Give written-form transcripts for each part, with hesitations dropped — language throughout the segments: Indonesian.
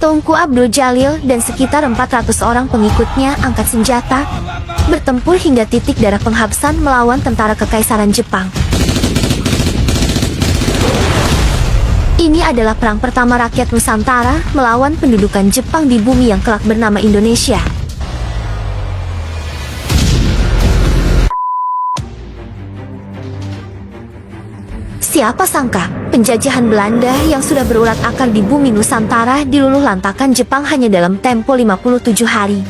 Tunku Abdul Jalil dan sekitar 400 orang pengikutnya angkat senjata, bertempur hingga titik darah penghabisan melawan tentara Kekaisaran Jepang. Ini adalah perang pertama rakyat Nusantara melawan pendudukan Jepang di bumi yang kelak bernama Indonesia. Siapa sangka, penjajahan Belanda yang sudah berurat akar di bumi Nusantara diluluh lantakan Jepang hanya dalam tempo 57 hari.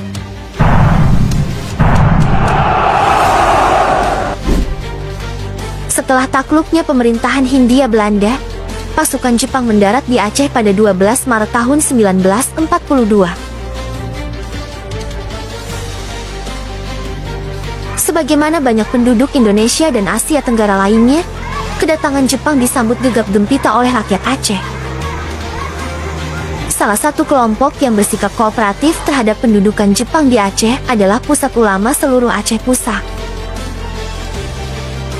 Setelah takluknya pemerintahan Hindia Belanda, pasukan Jepang mendarat di Aceh pada 12 Maret tahun 1942. Sebagaimana banyak penduduk Indonesia dan Asia Tenggara lainnya, kedatangan Jepang disambut gegap gempita oleh rakyat Aceh. Salah satu kelompok yang bersikap kooperatif terhadap pendudukan Jepang di Aceh adalah Pusat Ulama Seluruh Aceh Pusat.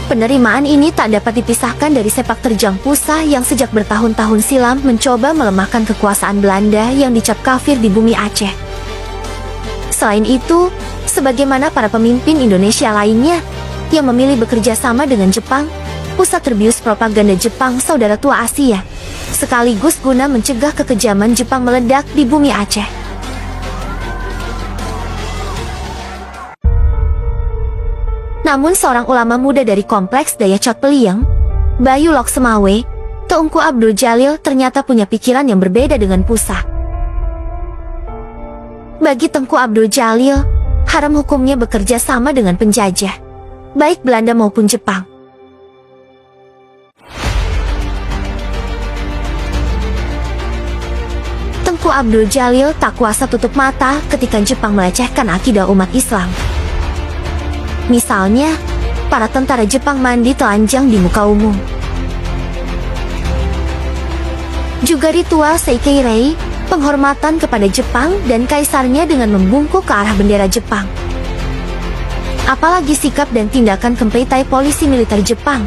Penerimaan ini tak dapat dipisahkan dari sepak terjang Pusat yang sejak bertahun-tahun silam mencoba melemahkan kekuasaan Belanda yang dicap kafir di bumi Aceh. Selain itu, sebagaimana para pemimpin Indonesia lainnya yang memilih bekerja sama dengan Jepang, Pusat terbius propaganda Jepang saudara tua Asia, sekaligus guna mencegah kekejaman Jepang meledak di bumi Aceh. Namun seorang ulama muda dari kompleks Dayacot Peliem, Bayu Loksemawe, Tunku Abdul Jalil ternyata punya pikiran yang berbeda dengan Pusat. Bagi Tunku Abdul Jalil, haram hukumnya bekerja sama dengan penjajah, baik Belanda maupun Jepang. Tunku Abdul Jalil tak kuasa tutup mata ketika Jepang melecehkan akidah umat Islam. Misalnya, para tentara Jepang mandi telanjang di muka umum. Juga ritual Seikei-rei, penghormatan kepada Jepang dan kaisarnya dengan membungkuk ke arah bendera Jepang. Apalagi sikap dan tindakan kempeitai polisi militer Jepang,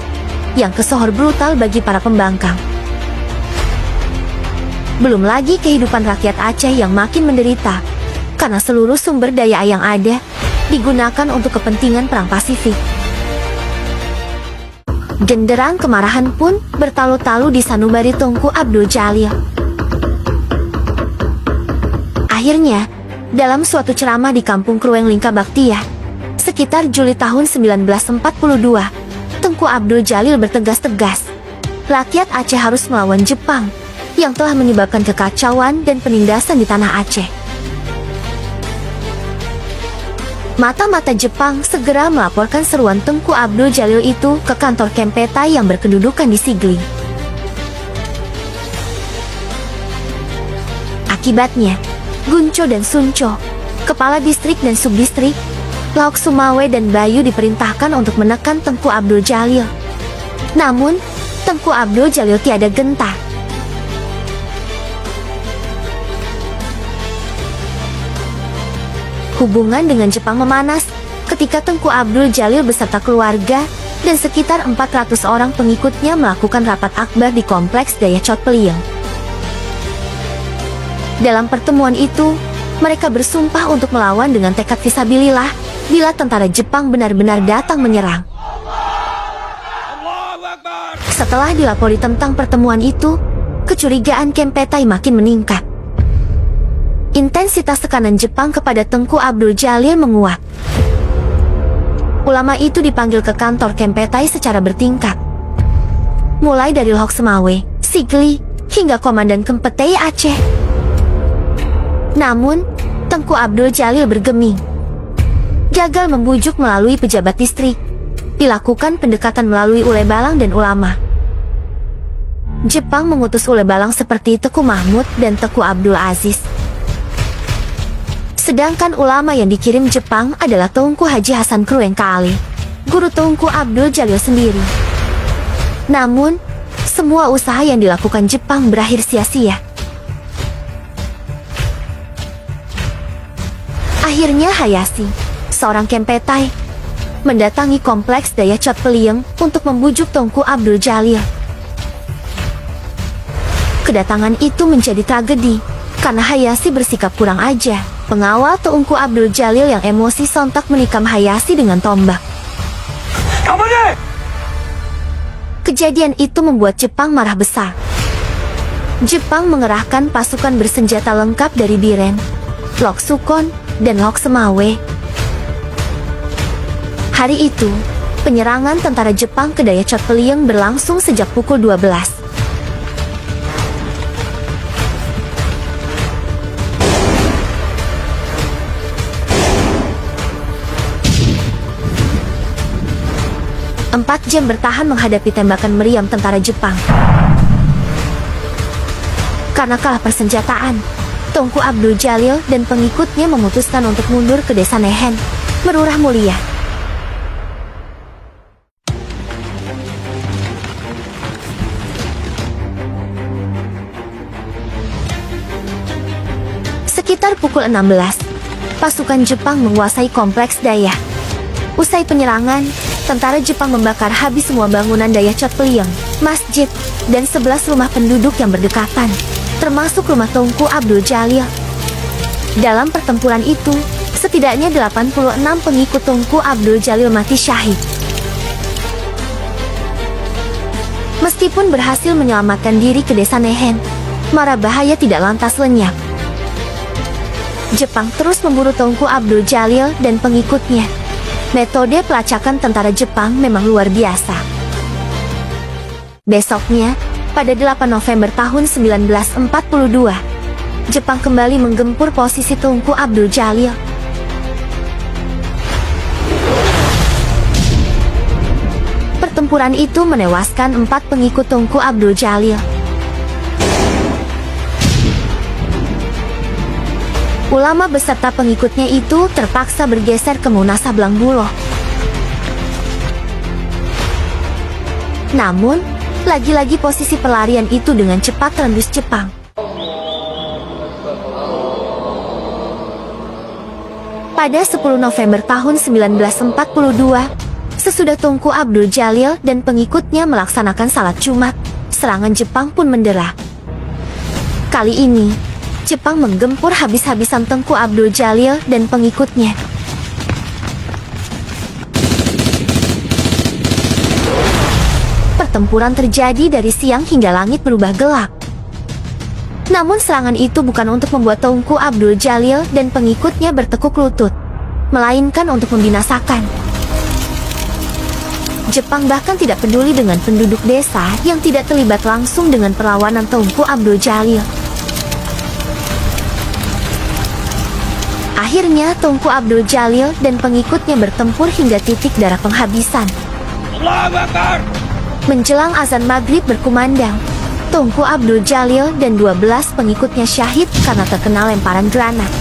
yang kesohor brutal bagi para pembangkang. Belum lagi kehidupan rakyat Aceh yang makin menderita, karena seluruh sumber daya yang ada digunakan untuk kepentingan Perang Pasifik. Genderang kemarahan pun bertalu-talu di sanubari Tunku Abdul Jalil. Akhirnya, dalam suatu ceramah di Kampung Krueng Lingka Baktiah, sekitar Juli tahun 1942, Tunku Abdul Jalil bertegas-tegas, rakyat Aceh harus melawan Jepang yang telah menyebabkan kekacauan dan penindasan di tanah Aceh. Mata-mata Jepang segera melaporkan seruan Tunku Abdul Jalil itu ke kantor Kempeitai yang berkedudukan di Sigli. Akibatnya, Gunco dan Sunco, kepala distrik dan subdistrik, Laok Sumawe dan Bayu diperintahkan untuk menekan Tunku Abdul Jalil. Namun, Tunku Abdul Jalil tiada gentar. Hubungan dengan Jepang memanas ketika Tunku Abdul Jalil beserta keluarga dan sekitar 400 orang pengikutnya melakukan rapat akbar di kompleks Dayacot Peliem. Dalam pertemuan itu, mereka bersumpah untuk melawan dengan tekad fisabilillah bila tentara Jepang benar-benar datang menyerang. Setelah dilapori tentang pertemuan itu, kecurigaan Kempeitai makin meningkat. Intensitas tekanan Jepang kepada Tunku Abdul Jalil menguat. Ulama itu dipanggil ke kantor Kempeitai secara bertingkat, mulai dari Loksemawe, Sigli, hingga Komandan Kempeitai Aceh. Namun, Tunku Abdul Jalil bergeming. Gagal membujuk melalui pejabat distrik, dilakukan pendekatan melalui Ule Balang dan ulama. Jepang mengutus Ule Balang seperti Teku Mahmud dan Teku Abdul Aziz. Sedangkan ulama yang dikirim Jepang adalah Tunku Haji Hasan Krueng Kaali, guru Tunku Abdul Jalil sendiri. Namun, semua usaha yang dilakukan Jepang berakhir sia-sia. Akhirnya Hayashi, seorang Kempeitai, mendatangi kompleks Dayacot Peliem untuk membujuk Tunku Abdul Jalil. Kedatangan itu menjadi tragedi, Karena Hayashi bersikap kurang ajar, pengawal Tengku Abdul Jalil yang emosi sontak menikam Hayashi dengan tombak. Kejadian itu membuat Jepang marah besar. Jepang mengerahkan pasukan bersenjata lengkap dari Biren, Lok Sukon, dan Lok Semawe. Hari itu, penyerangan tentara Jepang ke Dayacot Peliyeng berlangsung sejak pukul 12. Empat jam bertahan menghadapi tembakan meriam tentara Jepang. Karena kalah persenjataan, Tengku Abdul Jalil dan pengikutnya memutuskan untuk mundur ke desa Nehen, Merurah Mulia. Sekitar pukul 16, pasukan Jepang menguasai kompleks Daya. Usai penyerangan, tentara Jepang membakar habis semua bangunan Dayacot Peliyeng, masjid, dan 11 rumah penduduk yang berdekatan, termasuk rumah Tengku Abdul Jalil. Dalam pertempuran itu, setidaknya 86 pengikut Tengku Abdul Jalil mati syahid. Meskipun berhasil menyelamatkan diri ke desa Nehen, mara bahaya tidak lantas lenyap. Jepang terus memburu Tengku Abdul Jalil dan pengikutnya. Metode pelacakan tentara Jepang memang luar biasa. Besoknya, pada 8 November tahun 1942, Jepang kembali menggempur posisi Tengku Abdul Jalil. Pertempuran itu menewaskan 4 pengikut Tengku Abdul Jalil. Ulama beserta pengikutnya itu terpaksa bergeser ke Munasa Blangbulo. Namun, lagi-lagi posisi pelarian itu dengan cepat tembus Jepang. Pada 10 November tahun 1942, sesudah Tengku Abdul Jalil dan pengikutnya melaksanakan salat Jumat, serangan Jepang pun mendera. Kali ini, Jepang menggempur habis-habisan Tengku Abdul Jalil dan pengikutnya. Pertempuran terjadi dari siang hingga langit berubah gelap. Namun serangan itu bukan untuk membuat Tengku Abdul Jalil dan pengikutnya bertekuk lutut, melainkan untuk membinasakan. Jepang bahkan tidak peduli dengan penduduk desa yang tidak terlibat langsung dengan perlawanan Tengku Abdul Jalil. Akhirnya Tengku Abdul Jalil dan pengikutnya bertempur hingga titik darah penghabisan. Menjelang azan maghrib berkumandang, Tengku Abdul Jalil dan 12 pengikutnya syahid karena terkena lemparan granat.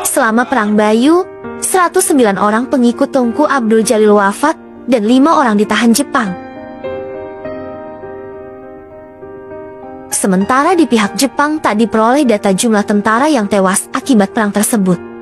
Selama Perang Bayu, 109 orang pengikut Tengku Abdul Jalil wafat dan 5 orang ditahan Jepang. Sementara di pihak Jepang tak diperoleh data jumlah tentara yang tewas akibat perang tersebut.